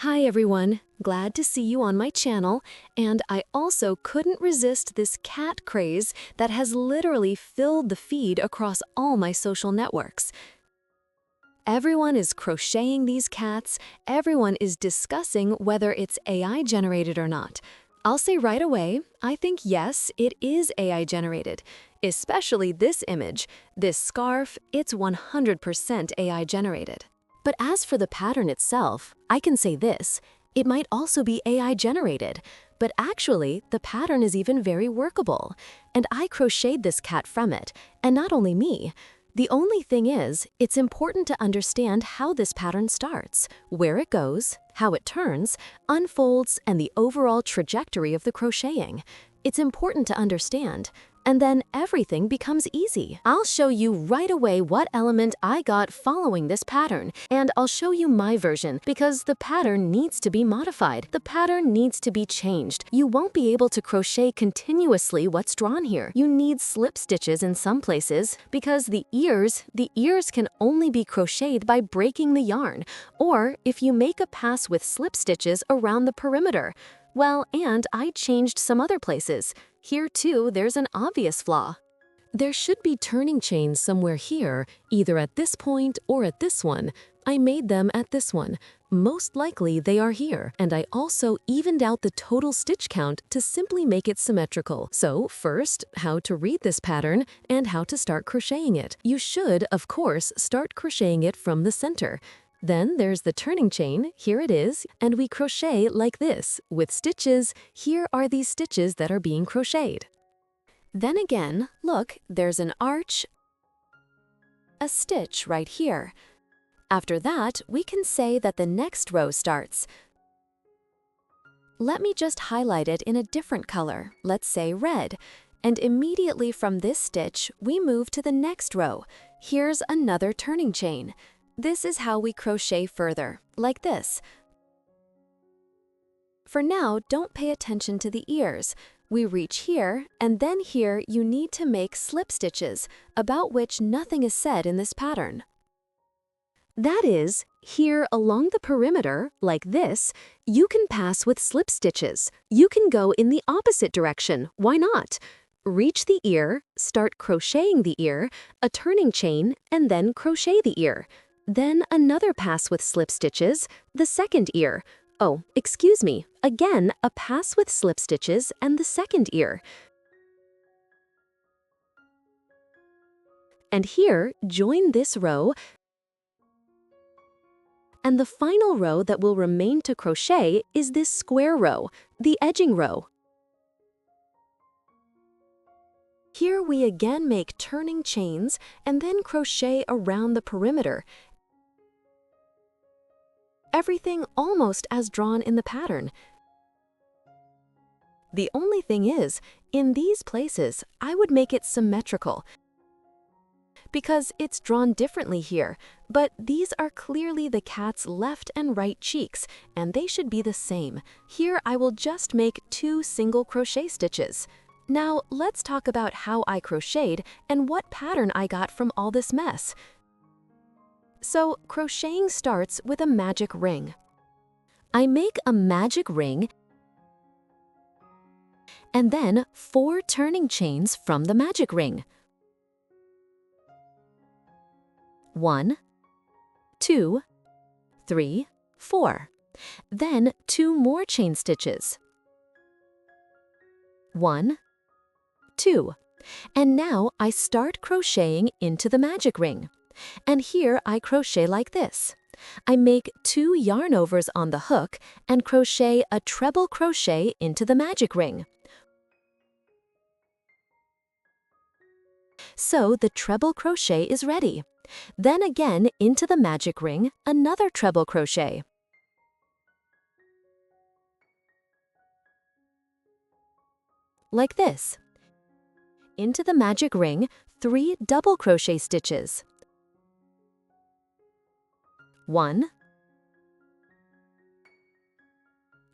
Hi everyone, glad to see you on my channel, and I also couldn't resist this cat craze that has literally filled the feed across all my social networks. Everyone is crocheting these cats, everyone is discussing whether it's AI generated or not. I'll say right away, I think yes, it is AI generated. Especially this image, this scarf, it's 100% AI generated. But as for the pattern itself, I can say this, it might also be AI generated, but actually the pattern is even very workable. And I crocheted this cat from it, and not only me. The only thing is, it's important to understand how this pattern starts, where it goes, how it turns, unfolds, and the overall trajectory of the crocheting. It's important to understand, and then everything becomes easy. I'll show you right away what element I got following this pattern, and I'll show you my version because the pattern needs to be modified. The pattern needs to be changed. You won't be able to crochet continuously what's drawn here. You need slip stitches in some places because the ears can only be crocheted by breaking the yarn, or if you make a pass with slip stitches around the perimeter. Well, and I changed some other places. Here too, there's an obvious flaw. There should be turning chains somewhere here, either at this point or at this one. I made them at this one. Most likely they are here, and I also evened out the total stitch count to simply make it symmetrical. So first, how to read this pattern and how to start crocheting it. You should, of course, start crocheting it from the center. Then there's the turning chain, here it is, and we crochet like this, with stitches. Here are these stitches that are being crocheted. Then again, look, there's an arch, a stitch right here. After that, we can say that the next row starts. Let me just highlight it in a different color, let's say red. And immediately from this stitch, we move to the next row. Here's another turning chain. This is how we crochet further, like this. For now, don't pay attention to the ears. We reach here, and then here you need to make slip stitches, about which nothing is said in this pattern. That is, here along the perimeter, like this, you can pass with slip stitches. You can go in the opposite direction, why not? Reach the ear, start crocheting the ear, a turning chain, and then crochet the ear. Then another pass with slip stitches, the second ear. Oh, excuse me, again a pass with slip stitches and the second ear. And here, join this row, and the final row that will remain to crochet is this square row, the edging row. Here we again make turning chains and then crochet around the perimeter. Everything almost as drawn in the pattern. The only thing is, in these places, I would make it symmetrical because it's drawn differently here, but these are clearly the cat's left and right cheeks, and they should be the same. Here I will just make 2 single crochet stitches. Now let's talk about how I crocheted and what pattern I got from all this mess. So, crocheting starts with a magic ring. I make a magic ring and then 4 turning chains from the magic ring. 1, 2, 3, 4. Then 2 more chain stitches. 1, 2. And now I start crocheting into the magic ring. And here I crochet like this. I make 2 yarn overs on the hook and crochet a treble crochet into the magic ring. So the treble crochet is ready. Then again into the magic ring, another treble crochet. Like this. Into the magic ring, 3 double crochet stitches. 1,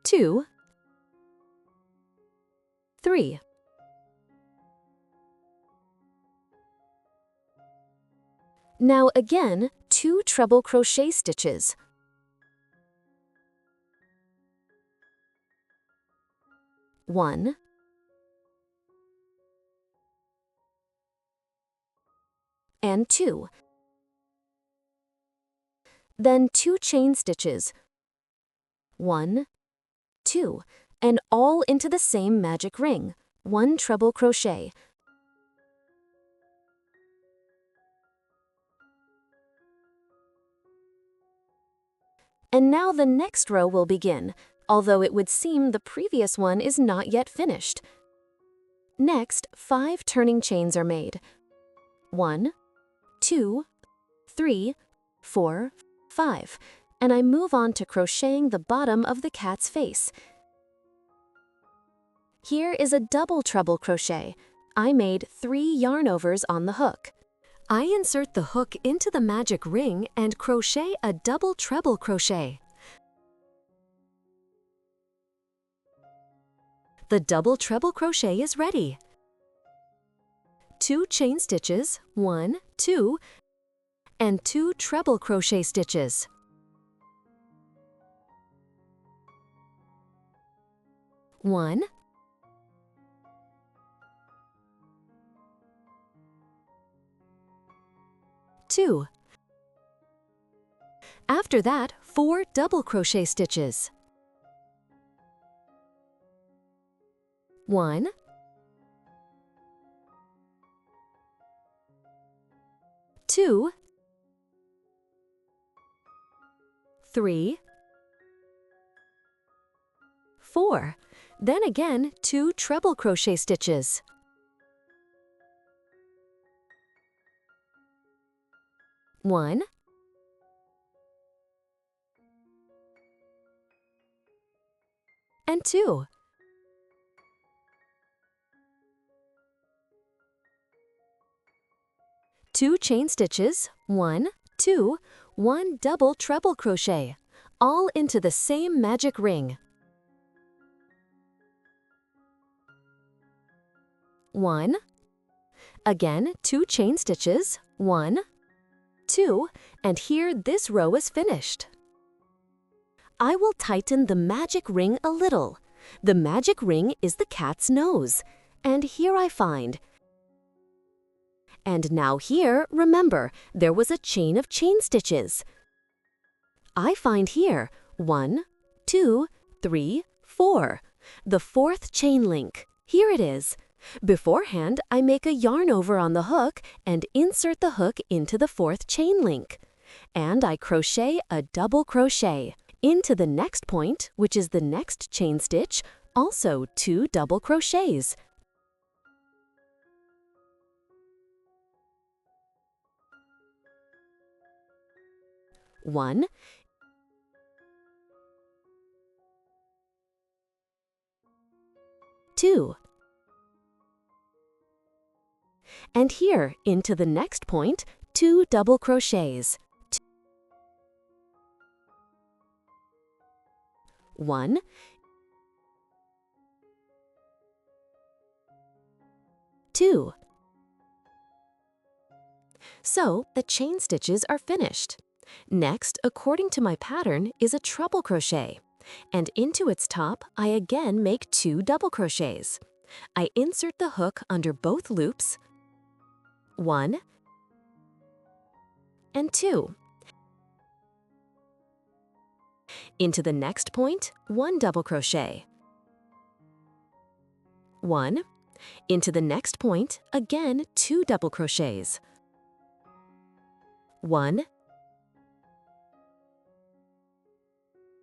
2, 3. Now again, 2 treble crochet stitches. 1, and 2. Then 2 chain stitches, 1, 2, and all into the same magic ring, 1 treble crochet. And now the next row will begin, although it would seem the previous one is not yet finished. Next, 5 turning chains are made. 1, 2, 3, 4, 5, and I move on to crocheting the bottom of the cat's face. Here is a double treble crochet. I made 3 yarn overs on the hook. I insert the hook into the magic ring and crochet a double treble crochet. The double treble crochet is ready. 2 chain stitches, 1, 2, and 2 treble crochet stitches. 1, 2. After that, 4 double crochet stitches. 1, 2, 3, 4. Then again, 2 treble crochet stitches. 1, 2. 2 chain stitches, 1, 2, 1 double treble crochet, all into the same magic ring. 1, again 2 chain stitches, 1, 2, and here this row is finished. I will tighten the magic ring a little. The magic ring is the cat's nose, and here I find. And now here, remember, there was a chain of chain stitches. I find here 1, 2, 3, 4, the 4th chain link. Here it is. Beforehand, I make a yarn over on the hook and insert the hook into the 4th chain link. And I crochet a double crochet. Into the next point, which is the next chain stitch, also 2 double crochets. 1, 2. And here, into the next point, 2 double crochets. 1, 2. So, the chain stitches are finished. Next, according to my pattern, is a treble crochet. And into its top, I again make 2 double crochets. I insert the hook under both loops, 1 and 2. Into the next point, 1 double crochet. 1. Into the next point, again 2 double crochets. 1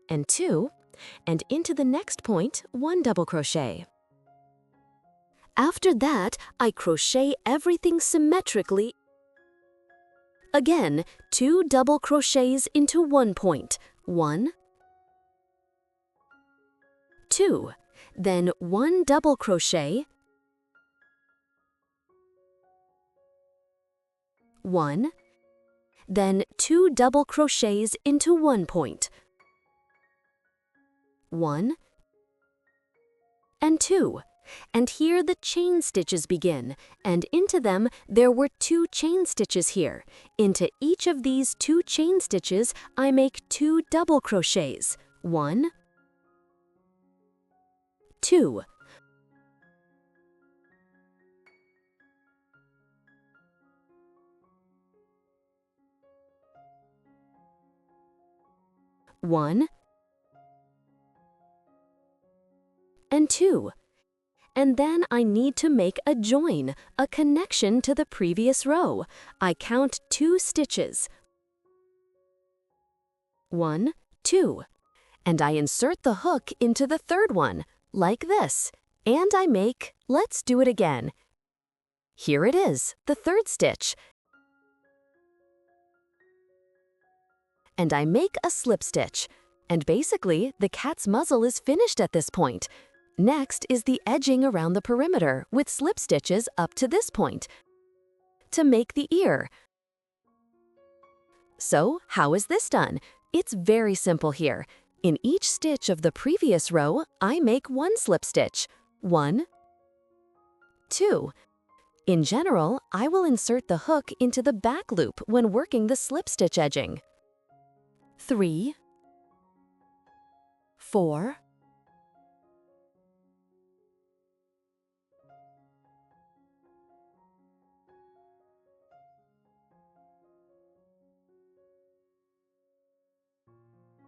and 2, and into the next point, 1 double crochet. After that, I crochet everything symmetrically. Again, 2 double crochets into 1 point, 1, 2, then 1 double crochet, 1, then 2 double crochets into 1 point, 1 and 2. And here the chain stitches begin, and into them there were 2 chain stitches here. Into each of these 2 chain stitches, I make 2 double crochets, 1, 2, 1 and 2. And then I need to make a join, a connection to the previous row. I count 2 stitches. 1, 2. And I insert the hook into the third one, like this. And I make, let's do it again. Here it is, the third stitch. And I make a slip stitch. And basically, the cat's muzzle is finished at this point. Next is the edging around the perimeter with slip stitches up to this point to make the ear. So, how is this done? It's very simple here. In each stitch of the previous row, I make 1 slip stitch. 1, 2. In general, I will insert the hook into the back loop when working the slip stitch edging. 3, 4,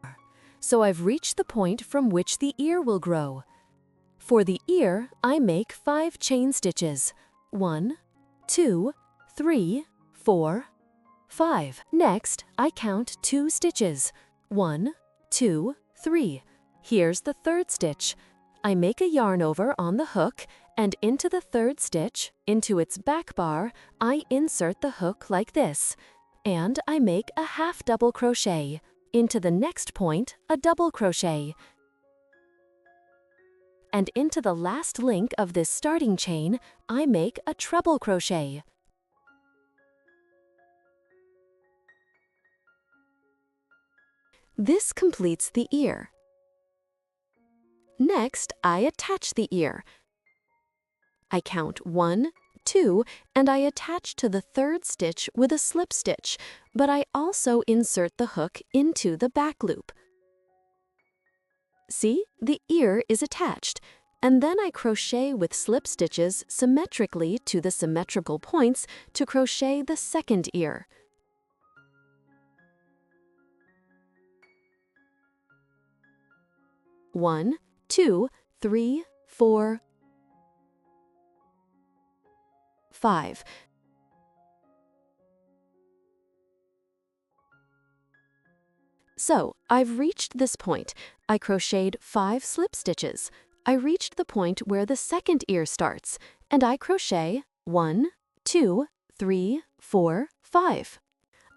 5. So I've reached the point from which the ear will grow. For the ear, I make 5 chain stitches. 1, 2, 3, 4, 5. Next, I count 2 stitches. 1, 2, 3. Here's the third stitch. I make a yarn over on the hook, and into the third stitch, into its back bar, I insert the hook like this. And I make a half double crochet. Into the next point, a double crochet. And into the last link of this starting chain, I make a treble crochet. This completes the ear. Next, I attach the ear. I count 1, 2, and I attach to the third stitch with a slip stitch, but I also insert the hook into the back loop. See, the ear is attached, and then I crochet with slip stitches symmetrically to the symmetrical points to crochet the second ear. One, 2, 3, 4, 5. So, I've reached this point. I crocheted 5 slip stitches. I reached the point where the second ear starts, and I crochet 1, 2, 3, 4, 5.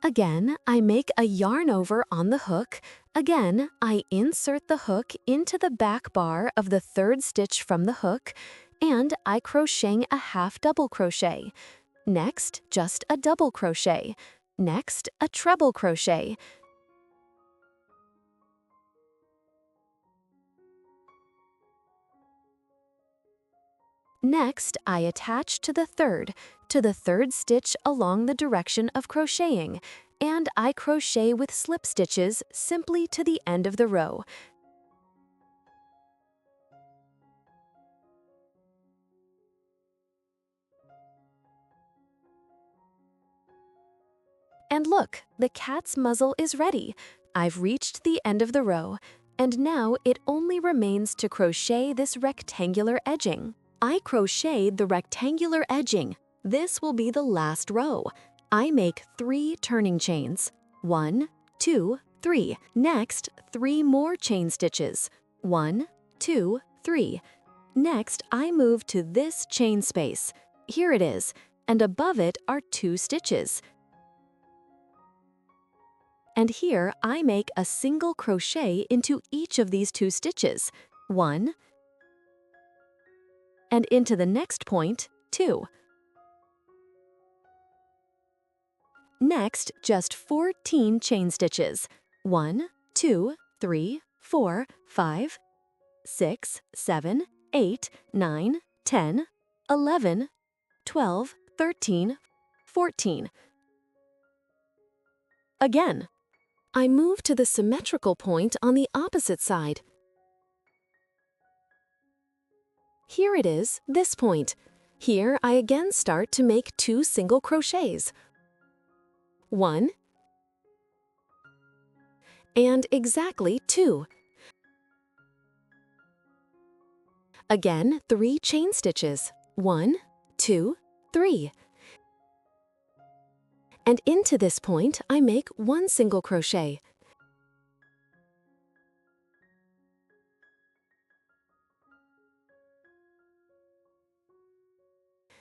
Again, I make a yarn over on the hook. Again, I insert the hook into the back bar of the third stitch from the hook, and I crochet a half double crochet. Next, just a double crochet. Next, a treble crochet. Next, I attach to the third stitch along the direction of crocheting, and I crochet with slip stitches simply to the end of the row. And look, the cat's muzzle is ready. I've reached the end of the row, and now it only remains to crochet this rectangular edging. I crocheted the rectangular edging. This will be the last row. I make 3 turning chains. 1, 2, 3. Next, 3 more chain stitches. 1, 2, 3. Next, I move to this chain space. Here it is, and above it are 2 stitches. And here I make a single crochet into each of these 2 stitches. 1, and into the next point, 2. Next, just 14 chain stitches. 1, 2, 3, 4, 5, 6, 7, 8, 9, 10, 11, 12, 13, 14. Again, I move to the symmetrical point on the opposite side. Here it is, this point. Here I again start to make 2 single crochets. 1, and exactly 2. Again, 3 chain stitches. 1, 2, 3. And into this point, I make 1 single crochet.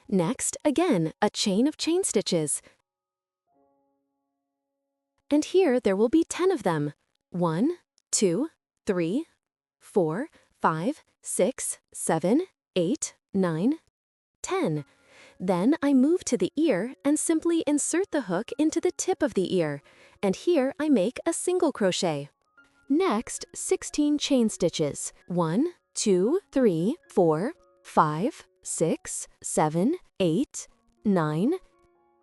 Next, again, a chain of chain stitches. And here there will be 10 of them. 1, 2, 3, 4, 5, 6, 7, 8, 9, 10. Then I move to the ear and simply insert the hook into the tip of the ear. And here I make a single crochet. Next, 16 chain stitches. 1, 2, 3, 4, 5, 6, 7, 8, 9,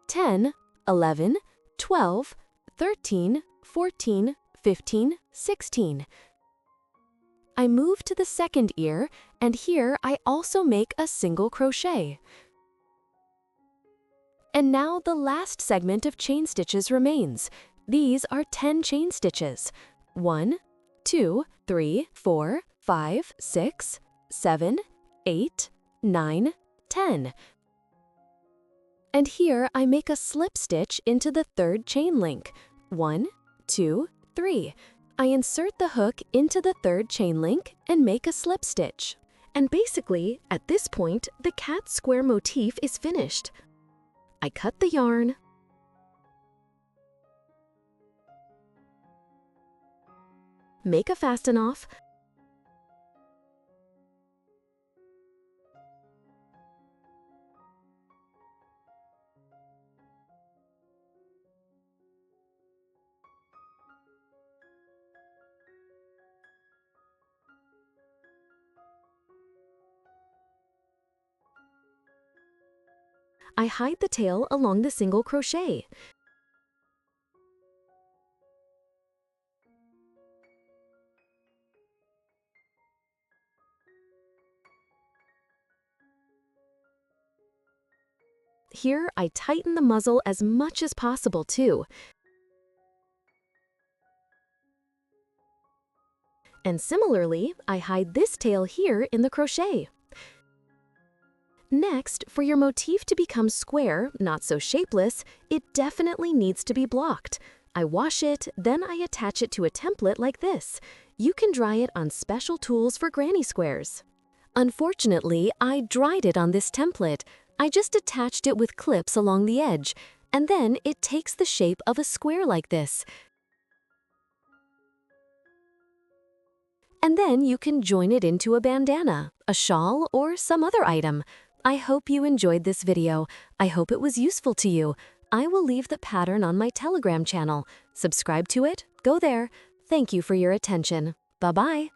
10, 11, 12, 13, 14, 15, 16. I move to the second ear, and here I also make a single crochet. And now the last segment of chain stitches remains. These are 10 chain stitches. 1, 2, 3, 4, 5, 6, 7, 8, 9, 10. And here I make a slip stitch into the third chain link. 1, 2, 3. I insert the hook into the third chain link and make a slip stitch. And basically, at this point, the cat square motif is finished. I cut the yarn, make a fasten off, I hide the tail along the single crochet. Here, I tighten the muzzle as much as possible too. And similarly, I hide this tail here in the crochet. Next, for your motif to become square, not so shapeless, it definitely needs to be blocked. I wash it, then I attach it to a template like this. You can dry it on special tools for granny squares. Unfortunately, I dried it on this template. I just attached it with clips along the edge, and then it takes the shape of a square like this. And then you can join it into a bandana, a shawl, or some other item. I hope you enjoyed this video. I hope it was useful to you. I will leave the pattern on my Telegram channel. Subscribe to it, go there. Thank you for your attention. Bye-bye.